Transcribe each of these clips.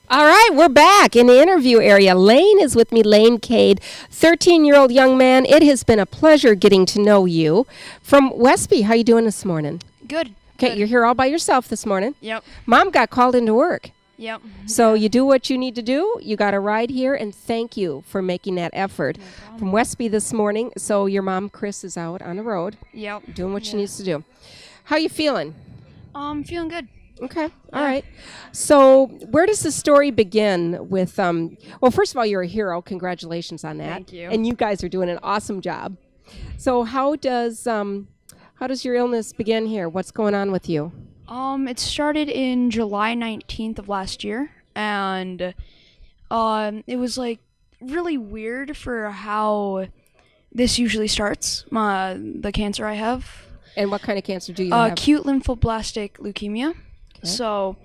All right, we're back in the interview area. Lane is with me, Lane Cade, 13-year-old young man. It has been a pleasure getting to know you. From Westby, how you doing this morning? Good. Okay, Good. you're here all by yourself this morning. Yep. Mom got called into work. Yep. So you do what you need to do. You got a ride here, and thank you for making that effort. No problem. From Westby this morning, so your mom, Chris, is out on the road Yep. doing what she needs to do. How you feeling? Feeling good. Okay. All right. So where does the story begin with, well, first of all, you're a hero. Congratulations on that. Thank you. And you guys are doing an awesome job. So how does your illness begin here? What's going on with you? It started in July 19th of last year, and it was like really weird for how this usually starts. The cancer I have. And what kind of cancer do you have? Acute lymphoblastic leukemia. Okay. So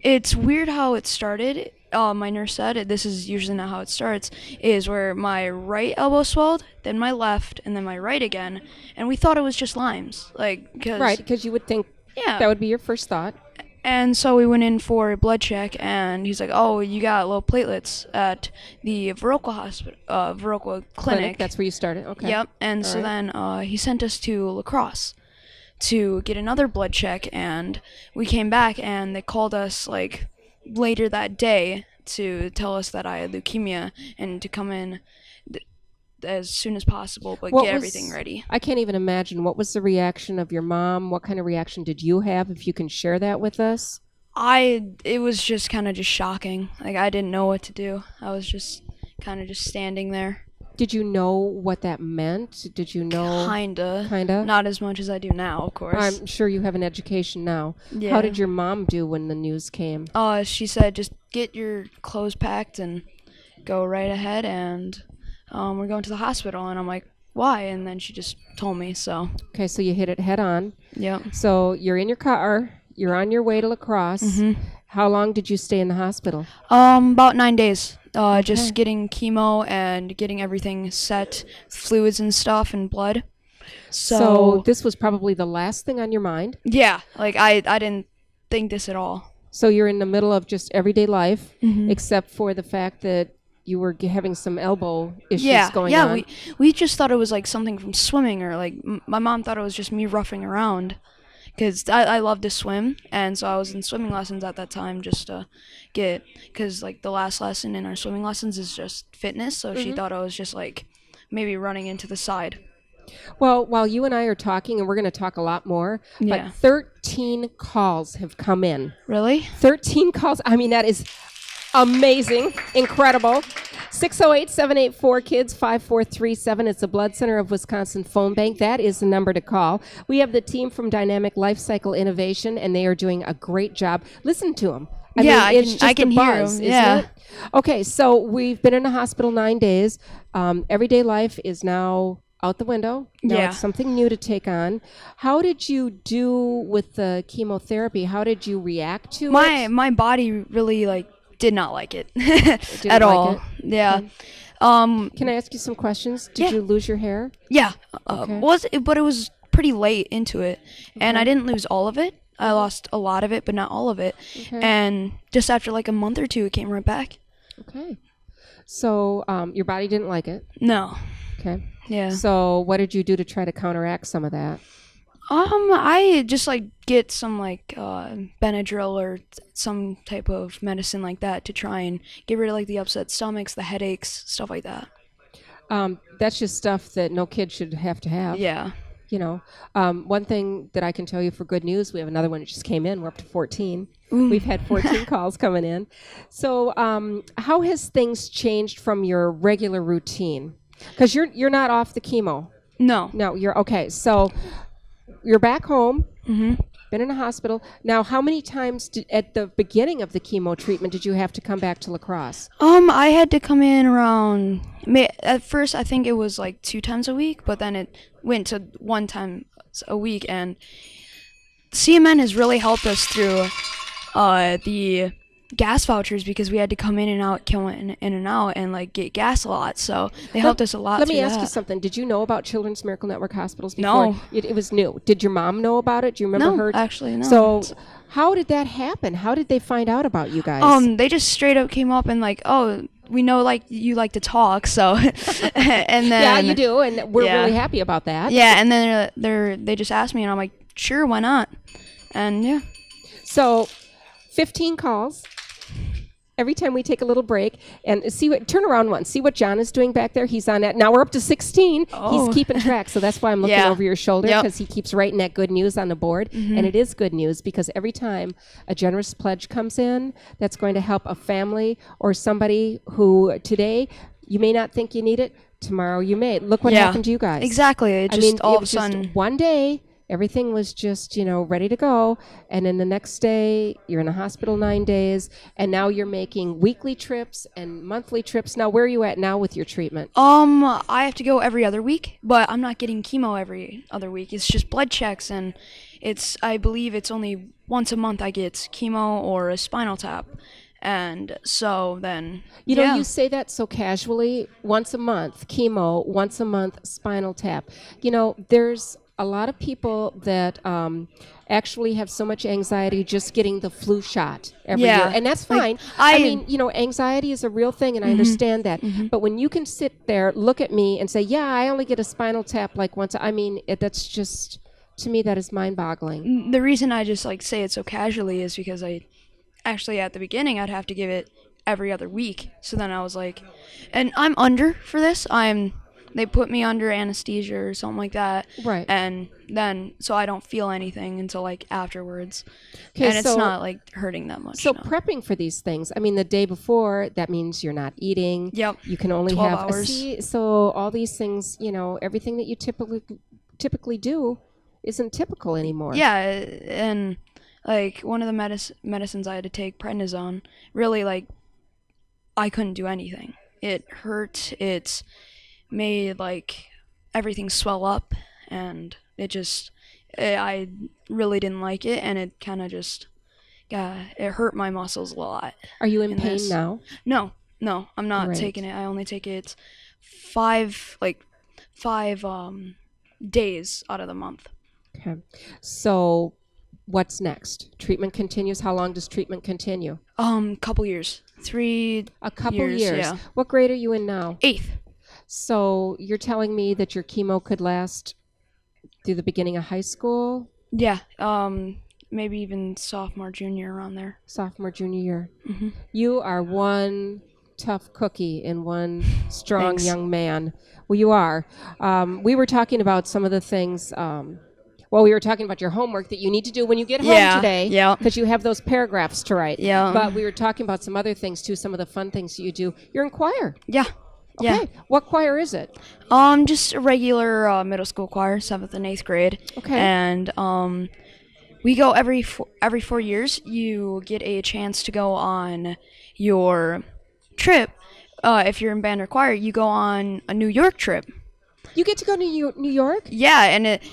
it's weird how it started. My nurse said, this is usually not how it starts, is where my right elbow swelled, then my left, and then my right again. And we thought it was just Lyme's. Right, because you would think that would be your first thought. And so we went in for a blood check, and he's like, oh, you got low platelets at the Viroqua Clinic. That's where you started? Okay. Yep. And then he sent us to La Crosse to get another blood check, and we came back, and they called us later that day to tell us that I had leukemia and to come in as soon as possible, but get everything ready. I can't even imagine. What was the reaction of your mom? What kind of reaction did you have, if you can share that with us? It was just kind of just shocking. I didn't know what to do. I was just kind of just standing there. Did you know what that meant? Did you know? Kinda. Not as much as I do now, of course. I'm sure you have an education now. Yeah. How did your mom do when the news came? She said, just get your clothes packed and go right ahead, and we're going to the hospital. And I'm like, why? And then she just told me, so. Okay, so you hit it head on. Yep. So you're in your car. You're on your way to La Crosse. Mm-hmm. How long did you stay in the hospital? About 9 days. Just getting chemo and getting everything set, fluids and stuff and blood. So this was probably the last thing on your mind? Yeah, I didn't think this at all. So you're in the middle of just everyday life, except for the fact that you were having some elbow issues going on. Yeah, we just thought it was something from swimming, or my mom thought it was just me roughing around. Because I love to swim, and so I was in swimming lessons at that time just to because the last lesson in our swimming lessons is just fitness, so she thought I was just maybe running into the side. Well, while you and I are talking, and we're going to talk a lot more, but 13 calls have come in. Really? 13 calls. I mean, that is amazing, incredible. 608-784-KIDS 5437. It's the Blood Center of Wisconsin phone bank. That is the number to call. We have the team from Dynamic Life Cycle Innovation, and they are doing a great job. Listen to them. I can hear them. Yeah. It? Okay, so we've been in the hospital 9 days. Everyday life is now out the window. Now it's something new to take on. How did you do with the chemotherapy? How did you react to it? My body really did not like it at all. Like it? Yeah. Okay. Can I ask you some questions? Did you lose your hair? Yeah. Okay. But it was pretty late into it, and I didn't lose all of it. I lost a lot of it, but not all of it. Okay. And just after a month or two, it came right back. Okay. So your body didn't like it? No. Okay. Yeah. So what did you do to try to counteract some of that? I just get some Benadryl or some type of medicine like that to try and get rid of the upset stomachs, the headaches, stuff like that. That's just stuff that no kid should have to have. Yeah. You know, one thing that I can tell you for good news, we have another one that just came in. We're up to 14. We've had 14 calls coming in. So how has things changed from your regular routine? Because you're not off the chemo. No. No, you're okay. So you're back home, been in a hospital. Now, how many times at the beginning of the chemo treatment did you have to come back to La Crosse? I had to come in around, at first I think it was 2 times a week, but then it went to 1 time a week, and CMN has really helped us through the gas vouchers because we had to come in and out, kill in and out, and like get gas a lot. So they helped us a lot. Let me through ask you that. something. Did you know about Children's Miracle Network hospitals before? No. It was new. Did your mom know about it? Do you remember No, her? actually, no. So how did that happen? How did they find out about you guys? They just straight up came up and like, oh, we know like you like to talk, so and then yeah, you do, and we're yeah. really happy about that. Yeah, and then they just asked me, and I'm like, sure, why not? And yeah. So 15 calls every time we take a little break, and turn around once, see what John is doing back there. He's on that. Now we're up to 16. Oh. He's keeping track, so that's why I'm looking Yeah. over your shoulder, Yep. because he keeps writing that good news on the board. And it is good news, because every time a generous pledge comes in that's going to help a family or somebody who today you may not think you need it, tomorrow you may. Look what Yeah. happened to you guys. Exactly. It just it all of a was just sudden. one day, everything was just, ready to go. And then the next day, you're in the hospital 9 days. And now you're making weekly trips and monthly trips. Now, where are you at now with your treatment? I have to go every other week, but I'm not getting chemo every other week. It's just blood checks, and I believe it's only once a month I get chemo or a spinal tap. And so then, You know, yeah. you say that so casually, once a month, chemo, once a month, spinal tap. There's a lot of people that actually have so much anxiety just getting the flu shot every Yeah. year. And that's Like, fine. I- mean, anxiety is a real thing, and I understand that. But when you can sit there, look at me, and say, yeah, I only get a spinal tap like once, that's just, to me, that is mind-boggling. The reason I just like say it so casually is because actually at the beginning I'd have to give it every other week. So then I was like, and I'm under for this. They put me under anesthesia or something like that. Right. And then, so I don't feel anything until like afterwards. 'Kay, And it's so- not like hurting that much. So no. prepping for these things, the day before, that means you're not eating. Yep. You can only 12 have hours. so all these things, everything that you typically do isn't typical anymore. Yeah, and like one of the medicines I had to take, prednisone, really like I couldn't do anything. It hurt. It made like everything swell up, and I really didn't like it, and it kind of just it hurt my muscles a lot. Are you in pain this. now? No, I'm not Right. taking it. I only take it five days out of the month. Okay. So what's next? Treatment continues. How long does treatment continue? Couple years, 3 A couple years. Yeah, What grade are you in now? 8th. So you're telling me that your chemo could last through the beginning of high school, Yeah, maybe even sophomore, junior, around there. sophomore, junior year. Mm-hmm. You are one tough cookie and one strong Thanks. young man. Well, you are. We were talking about some of the things. We were talking about your homework that you need to do when you get home Yeah, today, yeah. because you have those paragraphs to write. Yeah. But we were talking about some other things too. Some of the fun things that you do. You're in choir. Yeah. Okay. Yeah. What choir is it? Just a regular middle school choir, 7th and 8th grade. Okay. And we go every 4 years. You get a chance to go on your trip. If you're in band or choir, you go on a New York trip. You get to go to New York? Yeah, and it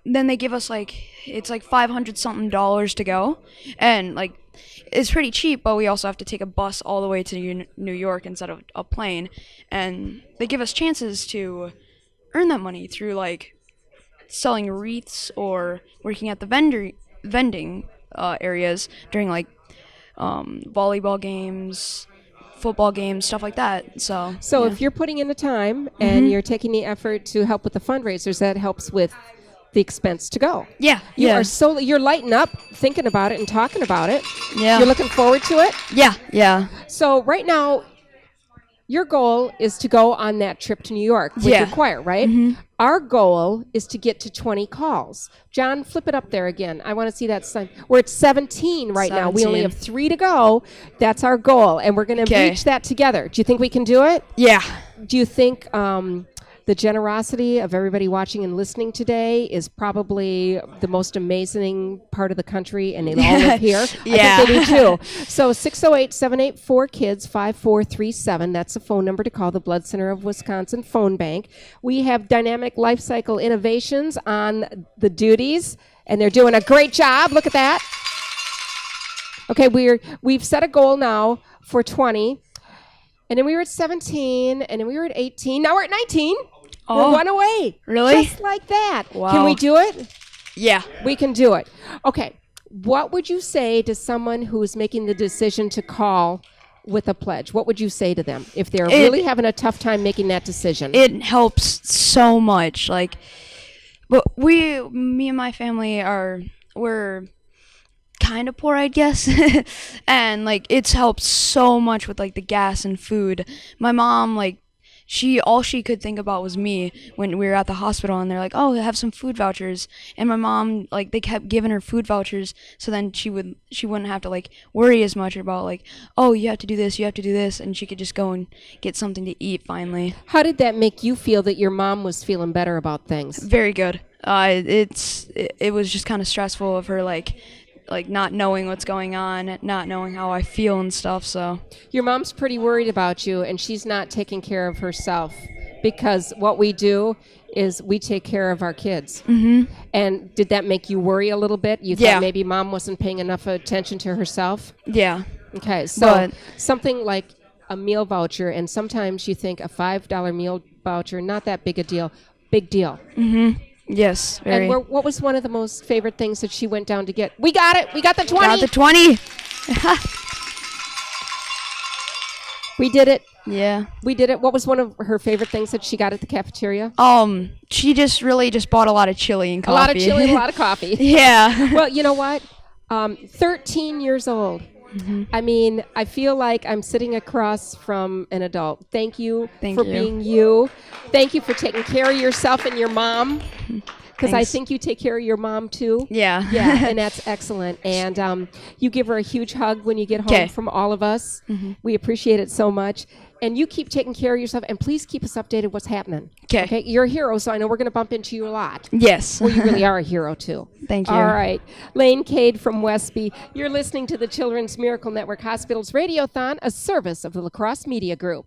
then they give us it's like $500 something to go, and like it's pretty cheap, but we also have to take a bus all the way to New York instead of a plane, and they give us chances to earn that money through like selling wreaths or working at the vending areas during like volleyball games, football games, stuff like that. So yeah. If you're putting in the time and you're taking the effort to help with the fundraisers, that helps with the expense to go. Yeah, You yeah. are you're lighting up thinking about it and talking about it. Yeah. You're looking forward to it. Yeah. So right now, your goal is to go on that trip to New York with Yeah. your choir, right? Our goal is to get to 20 calls. John, flip it up there again. I want to see that sign. We're at 17 right now. We only 17. have 3 to go. That's our goal, and we're going to 'Kay. reach that together. Do you think we can do it? Yeah. Do you think the generosity of everybody watching and listening today is probably the most amazing part of the country, and they all live here? Yeah. I think they do too. So 608-784-KIDS 5437. That's the phone number to call the Blood Center of Wisconsin phone bank. We have Dynamic Life Cycle Innovations on the duties, and they're doing a great job. Look at that. Okay, we've set a goal now for 20, and then we were at 17, and then we were at 18. Now we're at 19. Oh, We're one away. really? Just like that. Wow. Can we do it? Yeah. We can do it. Okay. What would you say to someone who's making the decision to call with a pledge? What would you say to them if they're really having a tough time making that decision? It helps so much. Like, but me and my family we're kind of poor, I guess. And like it's helped so much with like the gas and food. My mom, like, all she could think about was me when we were at the hospital, and they're like, "Oh, have some food vouchers." And my mom, like, they kept giving her food vouchers, so then she wouldn't have to like worry as much about like, "Oh, you have to do this, you have to do this," and she could just go and get something to eat finally. How did that make you feel that your mom was feeling better about things? Very good. It was just kind of stressful of her like not knowing what's going on, not knowing how I feel and stuff. So Your mom's pretty worried about you, and she's not taking care of herself, because what we do is we take care of our kids. Mm-hmm. And did that make you worry a little bit? You Yeah. thought maybe mom wasn't paying enough attention to herself? yeah, Okay, so But- something like a meal voucher, and sometimes you think a $5 meal voucher, not that big a deal. Big deal. yes, very. And what was one of the most favorite things that she went down to get? We got it. We got the 20. Got the 20. We did it. Yeah. We did it. What was one of her favorite things that she got at the cafeteria? She just really just bought a lot of chili and A coffee. lot of chili, a lot of coffee. Yeah. Well, you know what? 13 years old. I mean, I feel like I'm sitting across from an adult. Thank you Thank for you. being you. Thank you for taking care of yourself and your mom. Because I Thanks. think you take care of your mom too. Yeah. Yeah, and that's excellent. And you give her a huge hug when you get home 'Kay. from all of us. We appreciate it so much. And you keep taking care of yourself, and please keep us updated what's happening. 'Kay. Okay, you're a hero, so I know we're going to bump into you a lot. Yes. Well, you really are a hero too. Thank you. All right, Lane Cade from Westby. You're listening to the Children's Miracle Network Hospital's Radiothon, a service of the La Crosse Media Group.